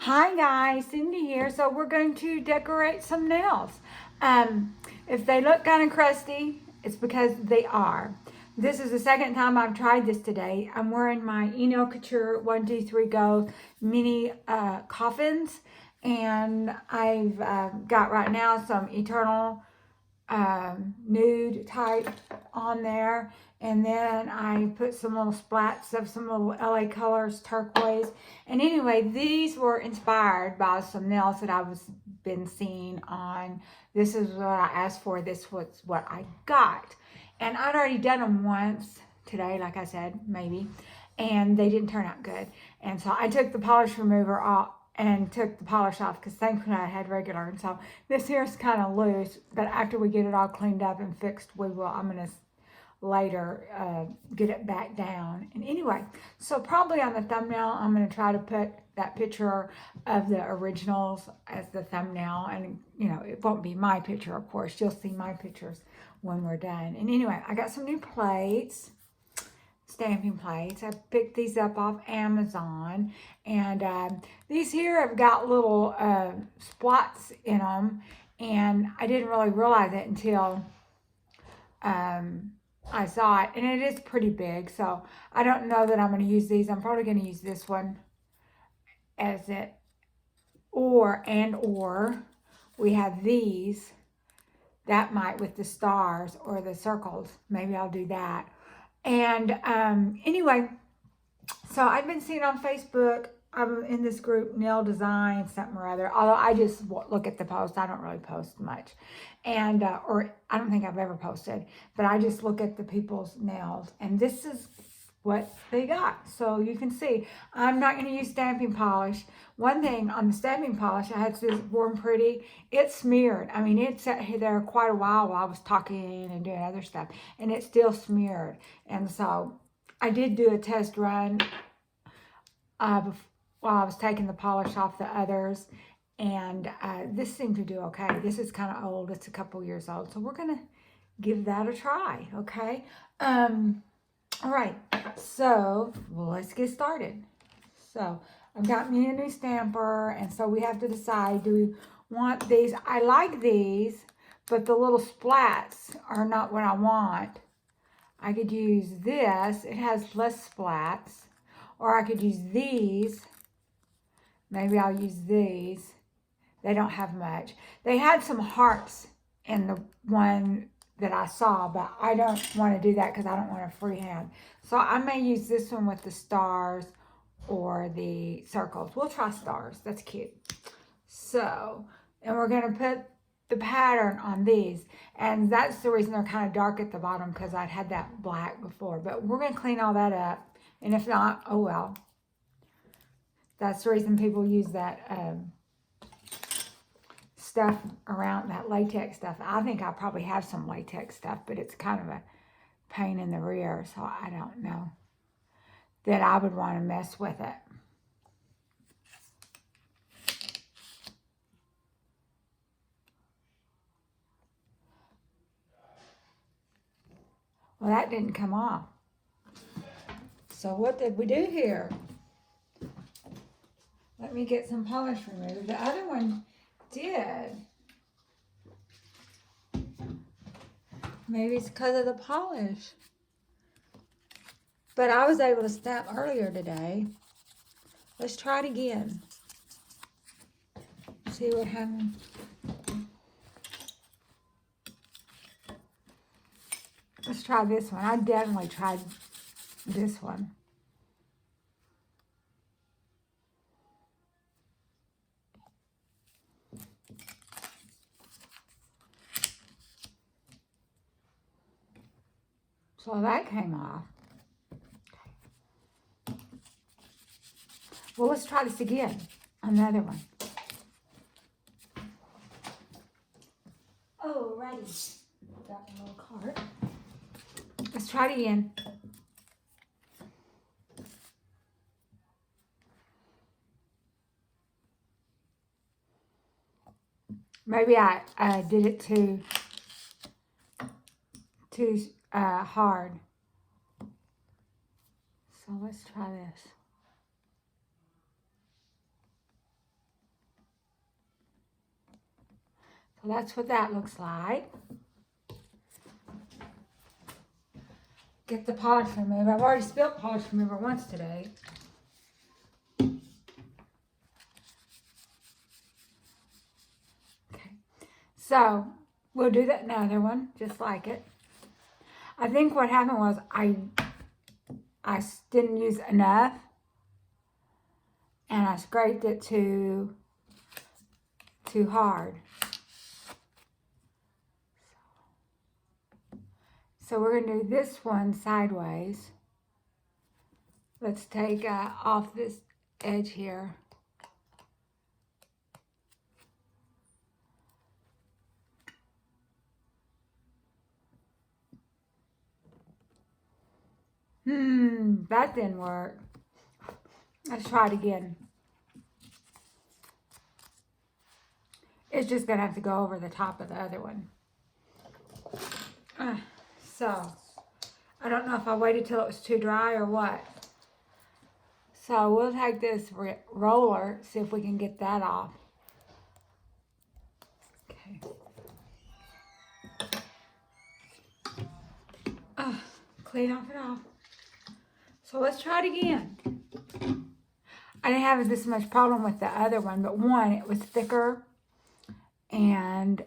Hi guys, Cindy here. So we're going to decorate some nails. If they look kind of crusty, it's because they are. This is the second time I've tried this today. I'm wearing my Enel Couture 123 Go mini coffins, and I've got right now some Eternal nude type on there, and then I put some little splats of some little LA Colors turquoise. And anyway, these were inspired by some nails that I was been seeing on. This is what I asked for. This was what I got, and I'd already done them once today, like I said, maybe, and they didn't turn out good. And so I took the polish remover off and took the polish off because thankfully I had regular. And so this here is kind of loose, but after we get it all cleaned up and fixed, I'm going to later get it back down. And anyway, so probably on the thumbnail, I'm going to try to put that picture of the originals as the thumbnail. And, it won't be my picture, of course. You'll see my pictures when we're done. And anyway, I got some new plates. Stamping plates. I picked these up off Amazon, and these here have got little spots in them, and I didn't really realize it until I saw it, and it is pretty big, so I don't know that I'm going to use these. I'm probably going to use this one as it, or we have these that might with the stars or the circles. Maybe I'll do that. And anyway, so I've been seeing on Facebook, I'm in this group, Nail Design, something or other. Although I just look at the post, I don't really post much. And, or I don't think I've ever posted, but I just look at the people's nails. And this is what they got. So you can see, I'm not going to use stamping polish. One thing on the stamping polish, I had this Warm Pretty, it smeared. I mean, it sat there quite a while I was talking and doing other stuff, and it still smeared. And so I did do a test run while I was taking the polish off the others, and this seemed to do okay. This is kind of old. It's a couple years old, so we're going to give that a try, okay? All right, so let's get started. So I've got me a new stamper, and so we have to decide, do we want these? I like these, but the little splats are not what I want. I could use this. It has less splats. Or I could use these. Maybe I'll use these. They don't have much. They had some hearts in the one that I saw, but I don't want to do that because I don't want to freehand. So I may use this one with the stars or the circles. We'll try stars. That's cute. So, and we're going to put the pattern on these. And that's the reason they're kind of dark at the bottom, because I'd had that black before. But we're going to clean all that up. And if not, oh well. That's the reason people use that stuff around, that latex stuff. I think I probably have some latex stuff, but it's kind of a pain in the rear, so I don't know that I would want to mess with it. Well, that didn't come off. So what did we do here? Let me get some polish removed. The other one did. Maybe it's because of the polish. But I was able to stamp earlier today. Let's try it again. See what happens. Let's try this one. I definitely tried this one. So that came off. Well, let's try this again. Another one. Alrighty. Got a little card. Let's try it again. Maybe I did it too hard. So let's try this. So that's what that looks like. Get the polish remover. I've already spilled polish remover once today. Okay, so we'll do that another one, just like it. I think what happened was I didn't use enough, and I scraped it too hard. So we're going to do this one sideways. Let's take off this edge here. That didn't work. Let's try it again. It's just going to have to go over the top of the other one. So, I don't know if I waited till it was too dry or what. So, we'll take this roller, see if we can get that off. Okay. Clean off it off. So, let's try it again. I didn't have this much problem with the other one, but one, it was thicker, and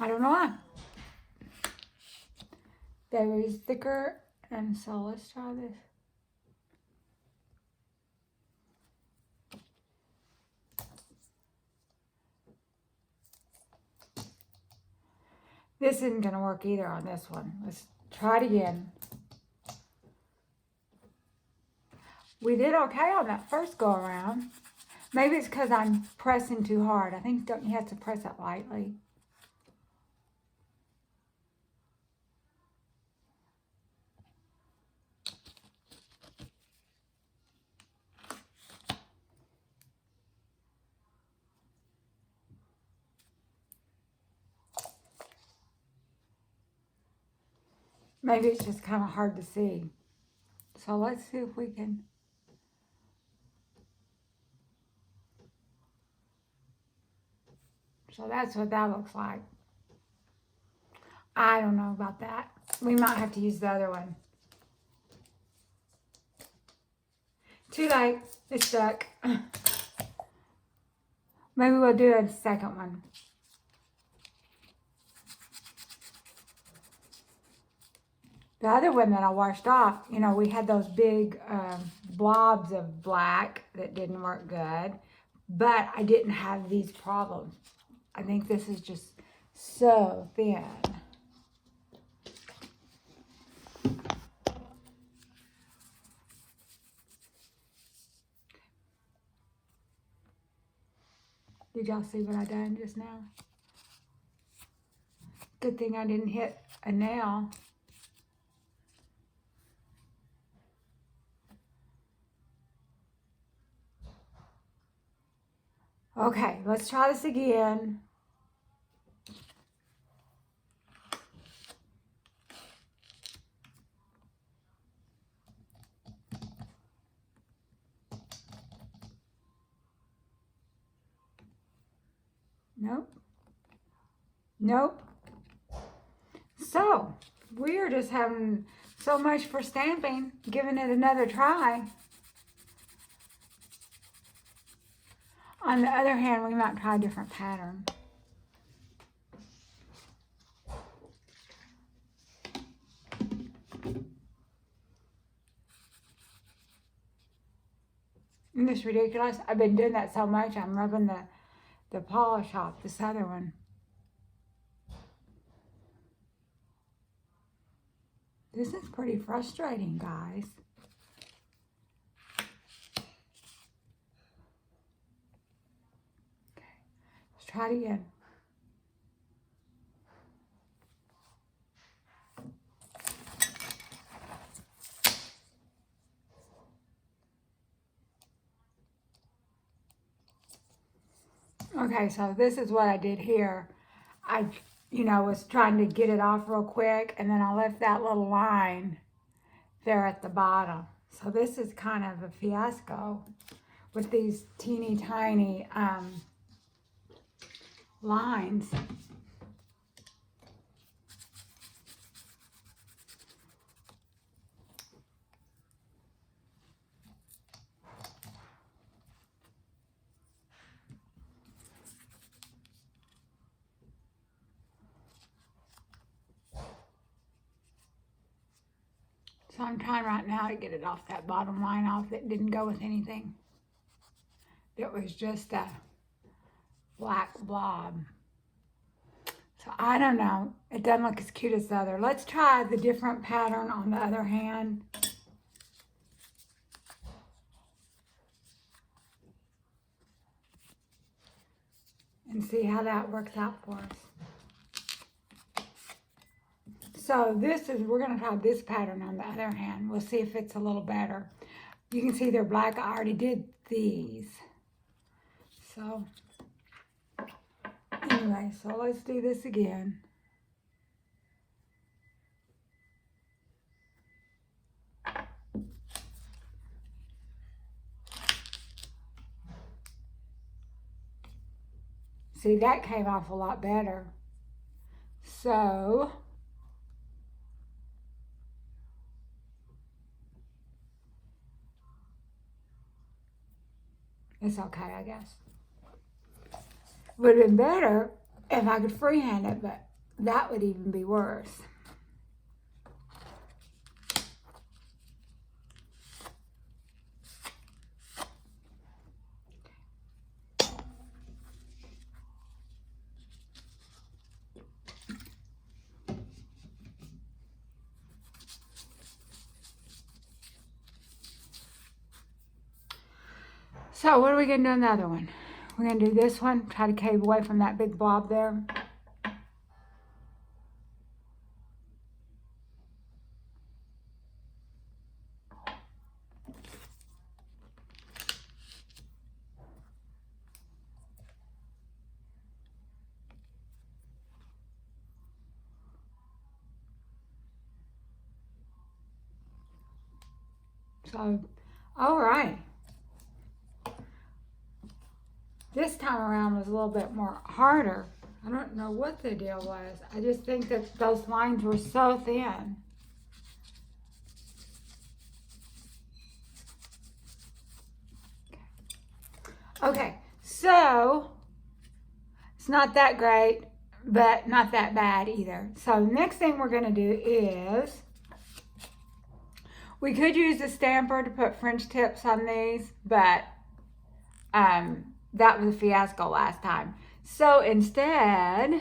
I don't know why. That was thicker, and so let's try this. This isn't going to work either on this one. Let's try it again. We did okay on that first go around. Maybe it's because I'm pressing too hard. I think don't you have to press it lightly. Maybe it's just kind of hard to see. So let's see if we can. So that's what that looks like. I don't know about that. We might have to use the other one. Too late. It's stuck. Maybe we'll do a second one. The other one that I washed off, you know, we had those big blobs of black that didn't work good, but I didn't have these problems. I think this is just so thin. Did y'all see what I done just now? Good thing I didn't hit a nail. Okay, let's try this again. Nope. Nope. So, we are just having so much for stamping, giving it another try. On the other hand, we might try a different pattern. Isn't this ridiculous? I've been doing that so much, I'm rubbing the polish off this other one. This is pretty frustrating, guys. Okay, let's try it again. Okay, so this is what I did here. I, was trying to get it off real quick, and then I left that little line there at the bottom. So this is kind of a fiasco with these teeny tiny lines. So I'm trying right now to get it off that bottom line off that didn't go with anything. It was just a black blob. So I don't know. It doesn't look as cute as the other. Let's try the different pattern on the other hand. And see how that works out for us. So we're going to try this pattern on the other hand. We'll see if it's a little better. You can see they're black. I already did these. So anyway, so let's do this again. See, that came off a lot better. So it's okay, I guess. Would have been better if I could freehand it, but that would even be worse. So what are we going to do on the other one? We're going to do this one, try to cave away from that big blob there. So, all right. This time around was a little bit more harder. I don't know what the deal was. I just think that those lines were so thin. Okay, so it's not that great, but not that bad either. So the next thing we're going to do is, we could use a stamper to put French tips on these, but that was a fiasco last time. So instead,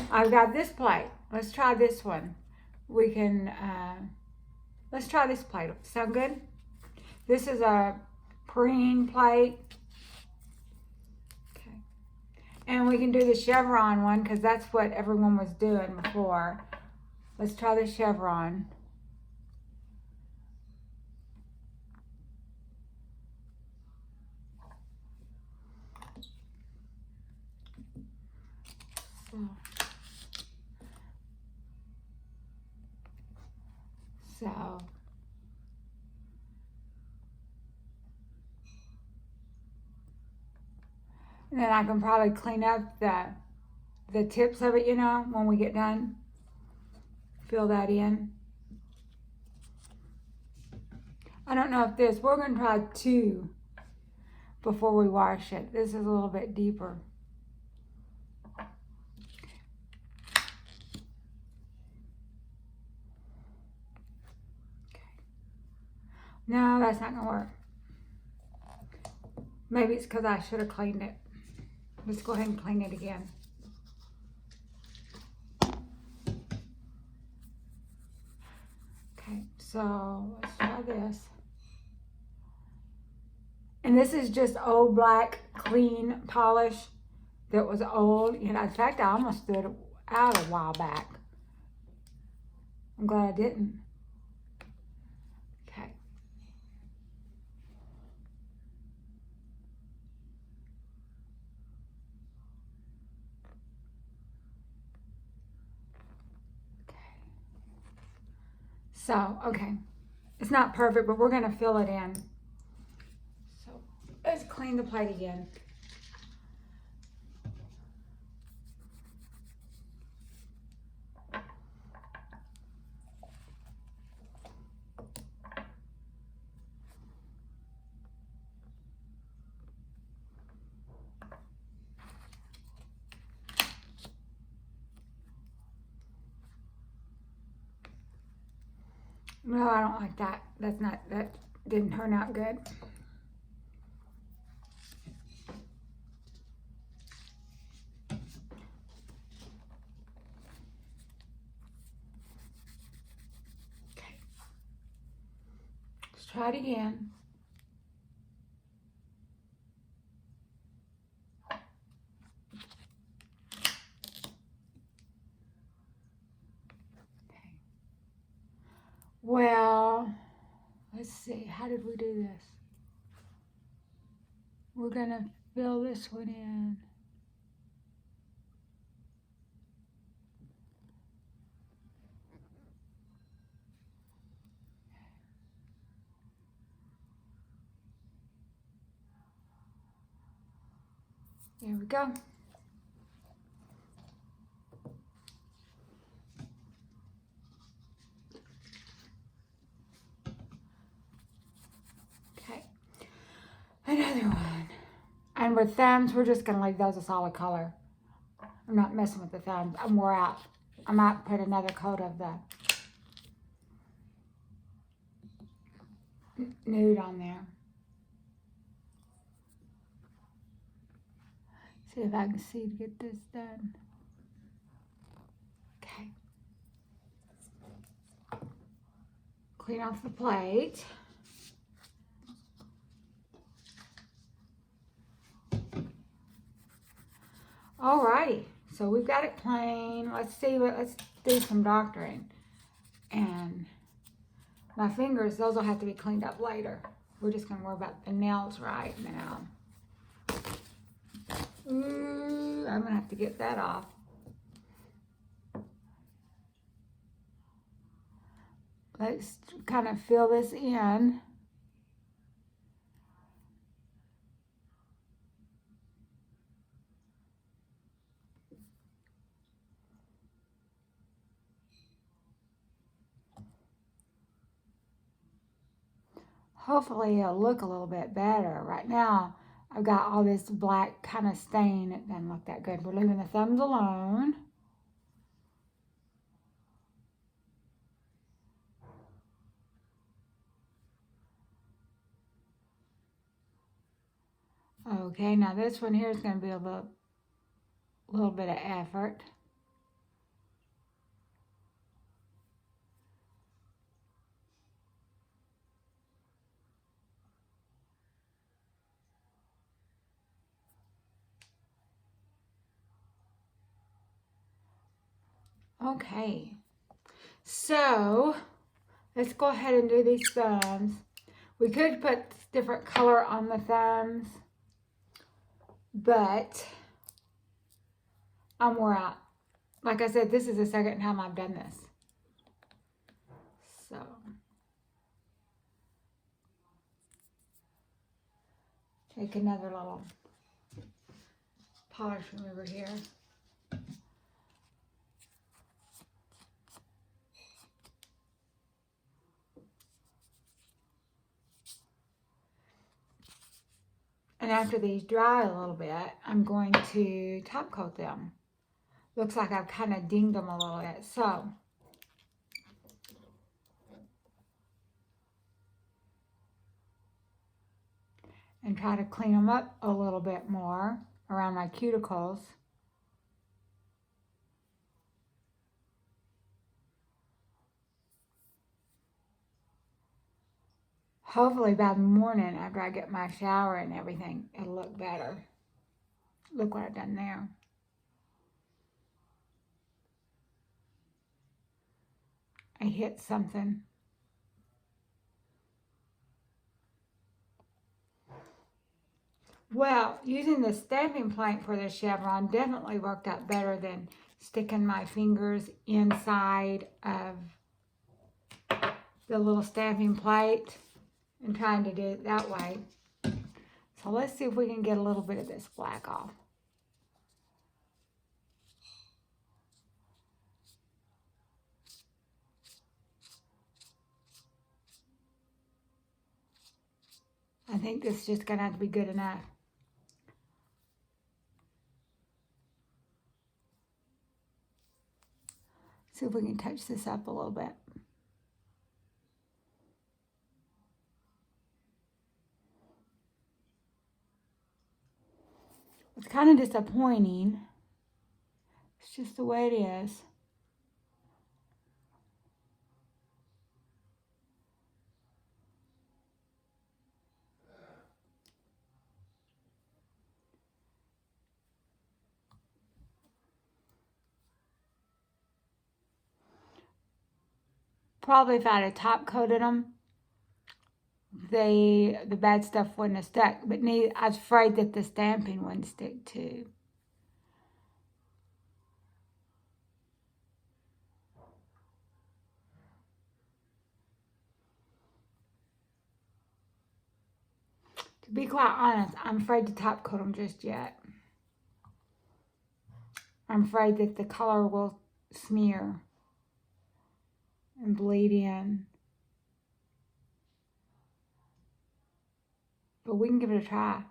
I've got this plate. Let's try this one. We can, let's try this plate. Sound good? This is a preen plate. Okay. And we can do the chevron one because that's what everyone was doing before. Let's try the chevron. So and then I can probably clean up the tips of it, you know, when we get done. Fill that in. I don't know if we're going to try 2 before we wash it. This is a little bit deeper. No, that's not going to work. Maybe it's because I should have cleaned it. Let's go ahead and clean it again. Okay, so let's try this. And this is just old black, clean polish that was old. You know, in fact, I almost threw it out a while back. I'm glad I didn't. Okay. So, okay. It's not perfect, but we're going to fill it in. So let's clean the plate again. No, I don't like that. That didn't turn out good. Okay. Let's try it again. Okay. Well, let's see. How did we do this? We're going to fill this one in. There we go. Okay. Another one. And with thumbs, we're just going to leave those a solid color. I'm not messing with the thumbs. I'm wore out. I might put another coat of the nude on there. See if I can see to get this done. Okay. Clean off the plate. Alrighty, so we've got it plain. Let's do some doctoring. And my fingers, those will have to be cleaned up later. We're just gonna worry about the nails right now. Ooh, I'm gonna have to get that off. Let's kind of fill this in. Hopefully it'll look a little bit better. Right now, I've got all this black kind of stain. It doesn't look that good. We're leaving the thumbs alone. Okay, now this one here is going to be a little bit of effort. Okay, so let's go ahead and do these thumbs. We could put different color on the thumbs, but I'm wore out. Like I said, this is the second time I've done this. So, take another little polish remover here. And after these dry a little bit, I'm going to top coat them. Looks like I've kind of dinged them a little bit. So, and try to clean them up a little bit more around my cuticles. Hopefully by the morning after I get my shower and everything, it'll look better. Look what I've done there. I hit something. Well, using the stamping plate for the chevron definitely worked out better than sticking my fingers inside of the little stamping plate and trying to do it that way. So let's see if we can get a little bit of this black off. I think this is just going to have to be good enough. See if we can touch this up a little bit. It's kind of disappointing. It's just the way it is. Probably if I had top coated them, the bad stuff wouldn't have stuck. But I was afraid that the stamping wouldn't stick too. To be quite honest, I'm afraid to top coat them just yet. I'm afraid that the color will smear and bleed in. But we can give it a try.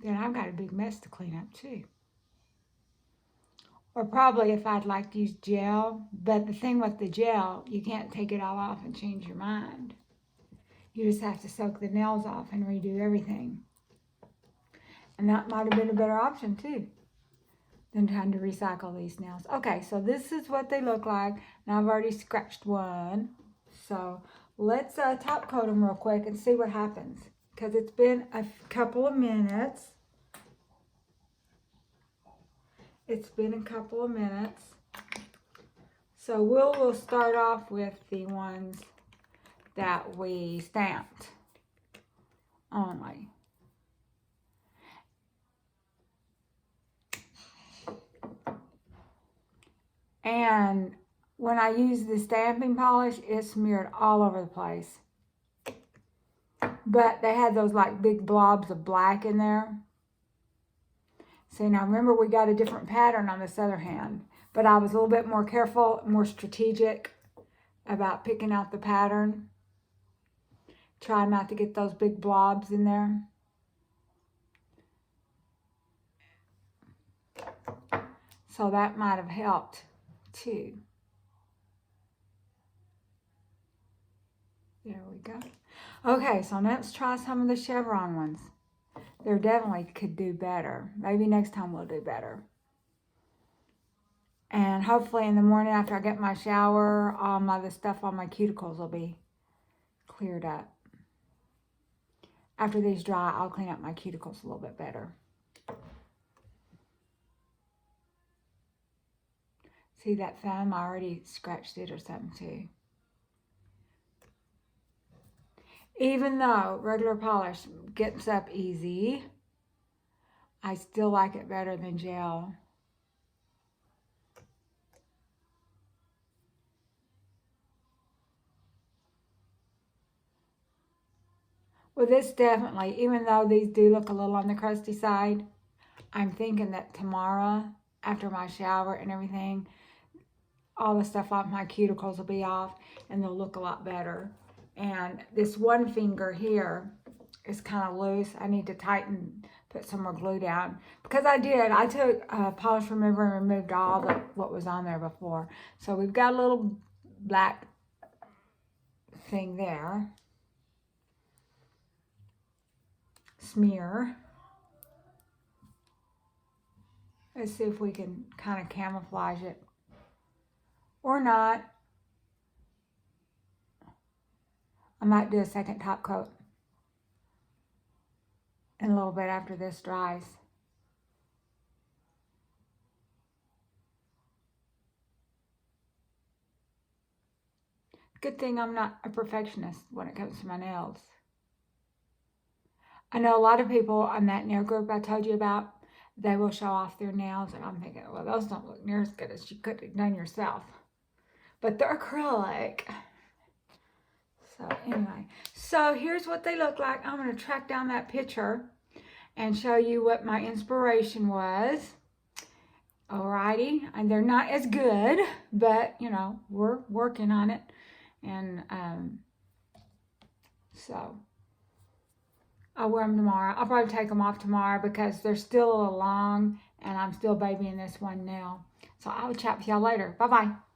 Then I've got a big mess to clean up too. Or probably if I'd like to use gel, but the thing with the gel, you can't take it all off and change your mind. You just have to soak the nails off and redo everything. And that might have been a better option too than trying to recycle these nails. Okay, so this is what they look like. Now I've already scratched one. So let's top coat them real quick and see what happens. Because it's been a couple of minutes. It's been a couple of minutes. So we'll start off with the ones that we stamped only. And when I use the stamping polish, it smeared all over the place. But they had those like big blobs of black in there. See, now remember we got a different pattern on this other hand. But I was a little bit more careful, more strategic about picking out the pattern. Try not to get those big blobs in there. So that might have helped too. There we go. Okay, so let's try some of the chevron ones. They definitely could do better. Maybe next time we'll do better. And hopefully in the morning after I get my shower, all the stuff on my cuticles will be cleared up. After these dry, I'll clean up my cuticles a little bit better. See that thumb? I already scratched it or something too. Even though regular polish gets up easy, I still like it better than gel. Well, this definitely, even though these do look a little on the crusty side, I'm thinking that tomorrow, after my shower and everything, all the stuff off my cuticles will be off and they'll look a lot better. And this one finger here is kind of loose. I need to tighten, put some more glue down. Because I took a polish remover and removed all what was on there before. So we've got a little black thing there. Smear. Let's see if we can kind of camouflage it. Or not. I might do a second top coat in a little bit after this dries. Good thing I'm not a perfectionist when it comes to my nails. I know a lot of people on that nail group I told you about, they will show off their nails, and I'm thinking, well, those don't look near as good as you could have done yourself. But they're acrylic. So anyway, so here's what they look like. I'm going to track down that picture and show you what my inspiration was. Alrighty, and they're not as good, but you know, we're working on it. And so I'll wear them tomorrow. I'll probably take them off tomorrow because they're still a little long and I'm still babying this one now. So I will chat with y'all later. Bye-bye.